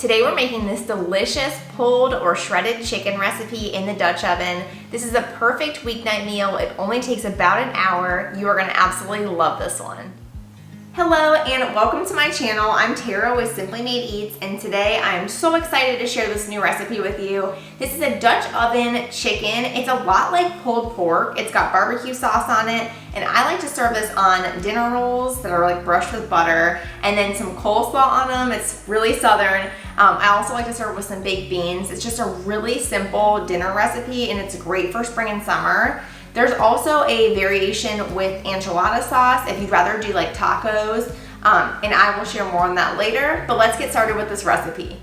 Today we're making this delicious pulled or shredded chicken recipe in the Dutch oven. This is a perfect weeknight meal. It only takes about an hour. You are gonna absolutely love this one. Hello and welcome to my channel. I'm Tara with Simply Made Eats, and today I am so excited to share this new recipe with you. This is a Dutch oven chicken. It's a lot like pulled pork. It's got barbecue sauce on it, and I like to serve this on dinner rolls that are like brushed with butter, and then some coleslaw on them. It's really southern. I also like to serve with some baked beans. It's just a really simple dinner recipe, and it's great for spring and summer. There's also a variation with enchilada sauce if you'd rather do like tacos, and I will share more on that later, but let's get started with this recipe.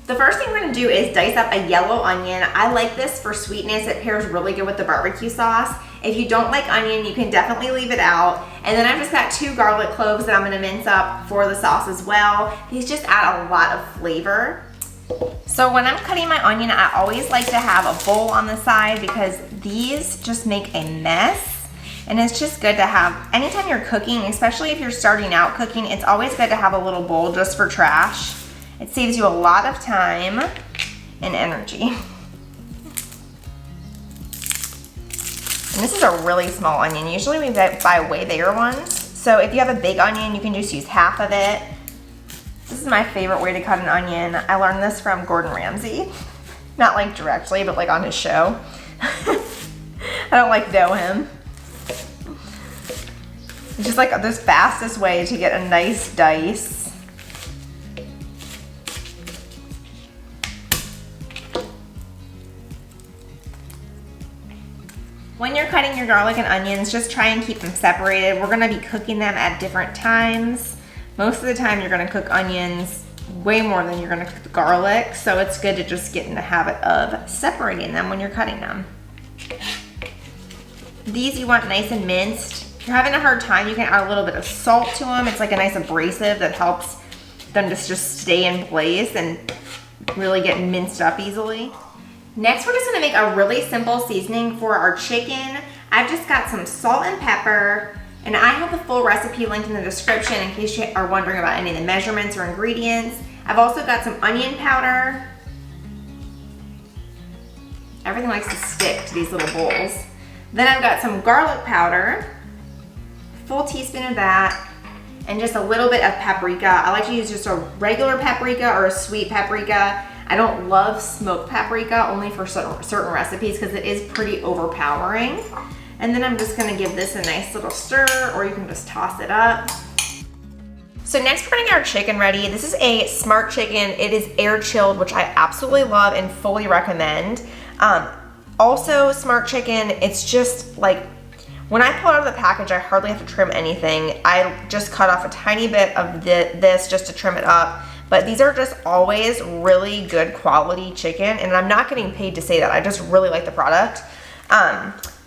The first thing we're gonna do is dice up a yellow onion. I like this for sweetness. It pairs really good with the barbecue sauce. If you don't like onion, you can definitely leave it out. And then I've just got 2 garlic cloves that I'm gonna mince up for the sauce as well. These just add a lot of flavor. So when I'm cutting my onion, I always like to have a bowl on the side because these just make a mess. And it's just good to have, anytime you're cooking, especially if you're starting out cooking, it's always good to have a little bowl just for trash. It saves you a lot of time and energy. And this is a really small onion. Usually we buy way bigger ones. So if you have a big onion, you can just use half of it. This is my favorite way to cut an onion. I learned this from Gordon Ramsay. Not like directly, but like on his show. I don't like know him. It's just like this fastest way to get a nice dice. When you're cutting your garlic and onions, just try and keep them separated. We're gonna be cooking them at different times. Most of the time you're gonna cook onions way more than you're gonna cook the garlic, so it's good to just get in the habit of separating them when you're cutting them. These you want nice and minced. If you're having a hard time, you can add a little bit of salt to them. It's like a nice abrasive that helps them just stay in place and really get minced up easily. Next, we're just gonna make a really simple seasoning for our chicken. I've just got some salt and pepper, and I have the full recipe linked in the description in case you are wondering about any of the measurements or ingredients. I've also got some onion powder. Everything likes to stick to these little bowls. Then I've got some garlic powder, full teaspoon of that, and just a little bit of paprika. I like to use just a regular paprika or a sweet paprika. I don't love smoked paprika, only for certain recipes because it is pretty overpowering. And then I'm just gonna give this a nice little stir, or you can just toss it up. So next we're gonna get our chicken ready. This is a Smart Chicken. It is air chilled, which I absolutely love and fully recommend. Also, Smart Chicken, it's just like, when I pull it out of the package, I hardly have to trim anything. I just cut off a tiny bit of this just to trim it up. But these are just always really good quality chicken, and I'm not getting paid to say that. I just really like the product.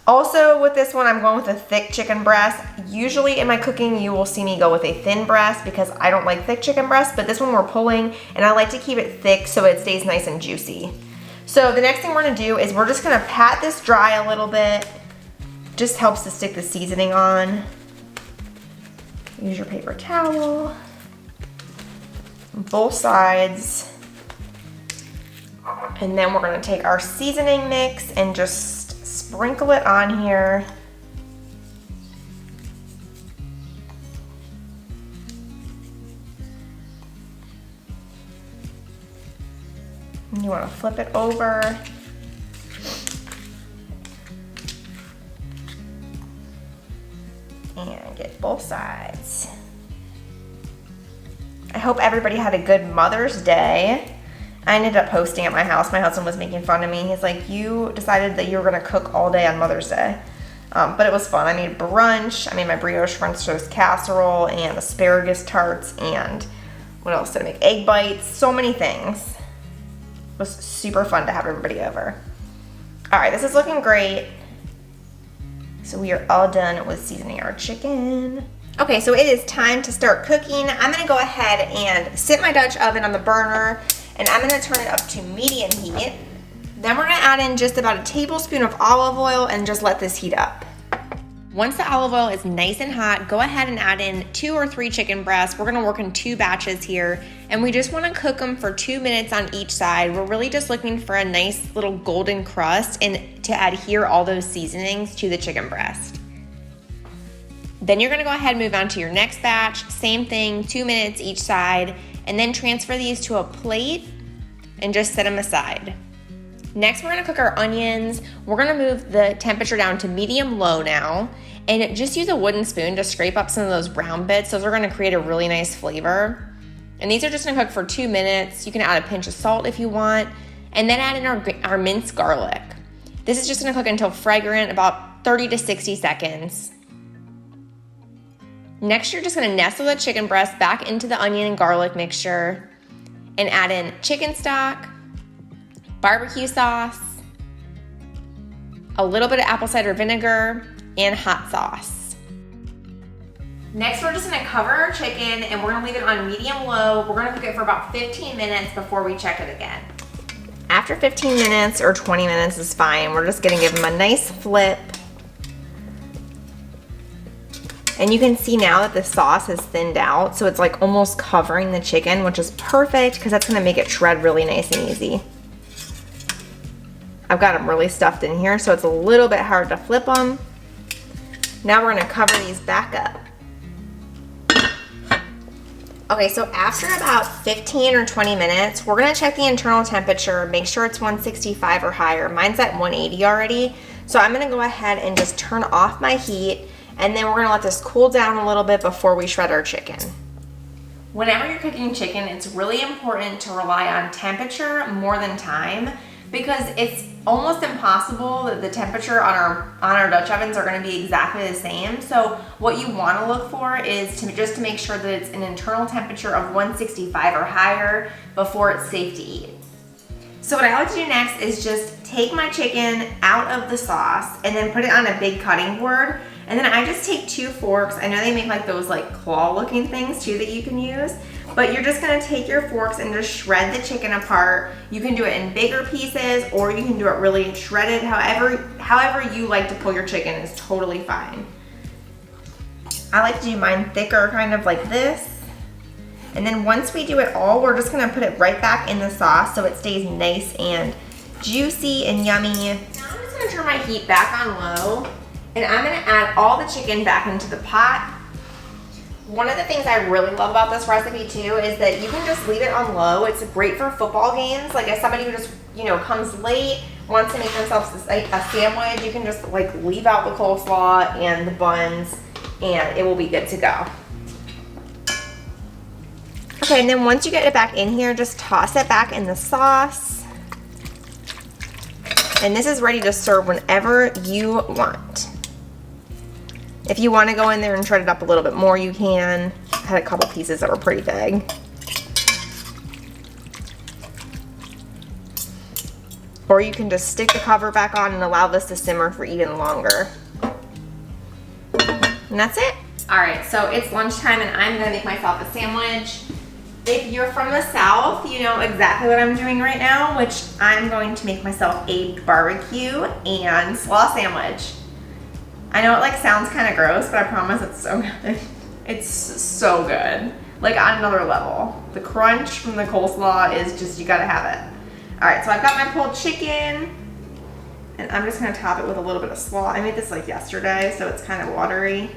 Also with this one, I'm going with a thick chicken breast. Usually in my cooking, you will see me go with a thin breast because I don't like thick chicken breasts, but this one we're pulling, and I like to keep it thick so it stays nice and juicy. So the next thing we're gonna do is we're just gonna pat this dry a little bit. Just helps to stick the seasoning on. Use your paper towel. Both sides. And then we're gonna take our seasoning mix and just sprinkle it on here. And you wanna flip it over. And get both sides. I hope everybody had a good Mother's Day. I ended up hosting at my house. My husband was making fun of me. He's like, you decided that you were gonna cook all day on Mother's Day. But it was fun. I made brunch. I made my brioche French toast casserole and asparagus tarts, and what else did I make? Egg bites, so many things. It was super fun to have everybody over. All right, this is looking great. So we are all done with seasoning our chicken. Okay, so it is time to start cooking. I'm gonna go ahead and sit my Dutch oven on the burner, and I'm gonna turn it up to medium heat. Then we're gonna add in just about a tablespoon of olive oil and just let this heat up. Once the olive oil is nice and hot, go ahead and add in 2 or 3 chicken breasts. We're gonna work in 2 batches here, and we just wanna cook them for 2 minutes on each side. We're really just looking for a nice little golden crust and to adhere all those seasonings to the chicken breast. Then you're gonna go ahead and move on to your next batch. Same thing, 2 minutes each side, and then transfer these to a plate and just set them aside. Next, we're gonna cook our onions. We're gonna move the temperature down to medium-low now, and just use a wooden spoon to scrape up some of those brown bits. Those are gonna create a really nice flavor. And these are just gonna cook for 2 minutes. You can add a pinch of salt if you want, and then add in our minced garlic. This is just gonna cook until fragrant, about 30 to 60 seconds. Next, you're just gonna nestle the chicken breast back into the onion and garlic mixture and add in chicken stock, barbecue sauce, a little bit of apple cider vinegar, and hot sauce. Next, we're just gonna cover our chicken and we're gonna leave it on medium-low. We're gonna cook it for about 15 minutes before we check it again. After 15 minutes or 20 minutes is fine. We're just gonna give them a nice flip. And you can see now that the sauce has thinned out, so it's like almost covering the chicken, which is perfect because that's gonna make it shred really nice and easy. I've got them really stuffed in here, so it's a little bit hard to flip them. Now we're gonna cover these back up. Okay, so after about 15 or 20 minutes, we're gonna check the internal temperature, make sure it's 165 or higher. Mine's at 180 already, so I'm gonna go ahead and just turn off my heat, and then we're gonna let this cool down a little bit before we shred our chicken. Whenever you're cooking chicken, it's really important to rely on temperature more than time, because it's almost impossible that the temperature on our Dutch ovens are gonna be exactly the same. So what you wanna look for is just to make sure that it's an internal temperature of 165 or higher before it's safe to eat. So what I like to do next is just take my chicken out of the sauce and then put it on a big cutting board. And then I just take 2 forks. I know they make like those like claw looking things too that you can use, but you're just gonna take your forks and just shred the chicken apart. You can do it in bigger pieces or you can do it really shredded. However you like to pull your chicken is totally fine. I like to do mine thicker, kind of like this. And then once we do it all, we're just gonna put it right back in the sauce so it stays nice and juicy and yummy. Now I'm just gonna turn my heat back on low, and I'm gonna add all the chicken back into the pot. One of the things I really love about this recipe too is that you can just leave it on low. It's great for football games. Like as somebody who just, comes late, wants to make themselves a sandwich, you can just like leave out the coleslaw and the buns and it will be good to go. Okay, and then once you get it back in here, just toss it back in the sauce. And this is ready to serve whenever you want. If you want to go in there and shred it up a little bit more, you can. I had a couple pieces that were pretty big. Or you can just stick the cover back on and allow this to simmer for even longer. And that's it. All right, so it's lunchtime and I'm gonna make myself a sandwich. If you're from the South, you know exactly what I'm doing right now, which I'm going to make myself a barbecue and slaw sandwich. I know it sounds kind of gross, but I promise it's so good. It's so good, like on another level. The crunch from the coleslaw is just, you gotta have it. All right, so I've got my pulled chicken, and I'm just gonna top it with a little bit of slaw. I made this yesterday, so it's kind of watery.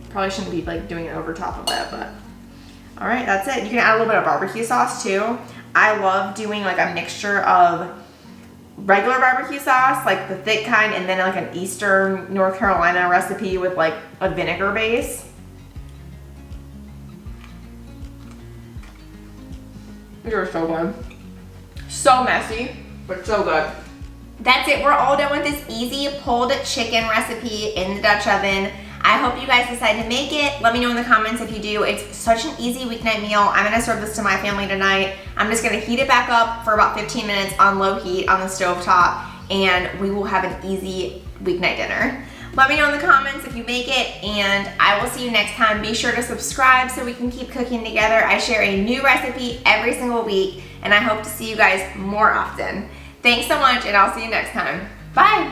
Probably shouldn't be doing it over top of it, but all right, that's it. You can add a little bit of barbecue sauce too. I love doing a mixture of regular barbecue sauce, like the thick kind, and then an Eastern North Carolina recipe with a vinegar base. These are so good. So messy, but so good. That's it, we're all done with this easy pulled chicken recipe in the Dutch oven. I hope you guys decide to make it. Let me know in the comments if you do. It's such an easy weeknight meal. I'm gonna serve this to my family tonight. I'm just gonna heat it back up for about 15 minutes on low heat on the stove top, and we will have an easy weeknight dinner. Let me know in the comments if you make it, and I will see you next time. Be sure to subscribe so we can keep cooking together. I share a new recipe every single week, and I hope to see you guys more often. Thanks so much, and I'll see you next time. Bye.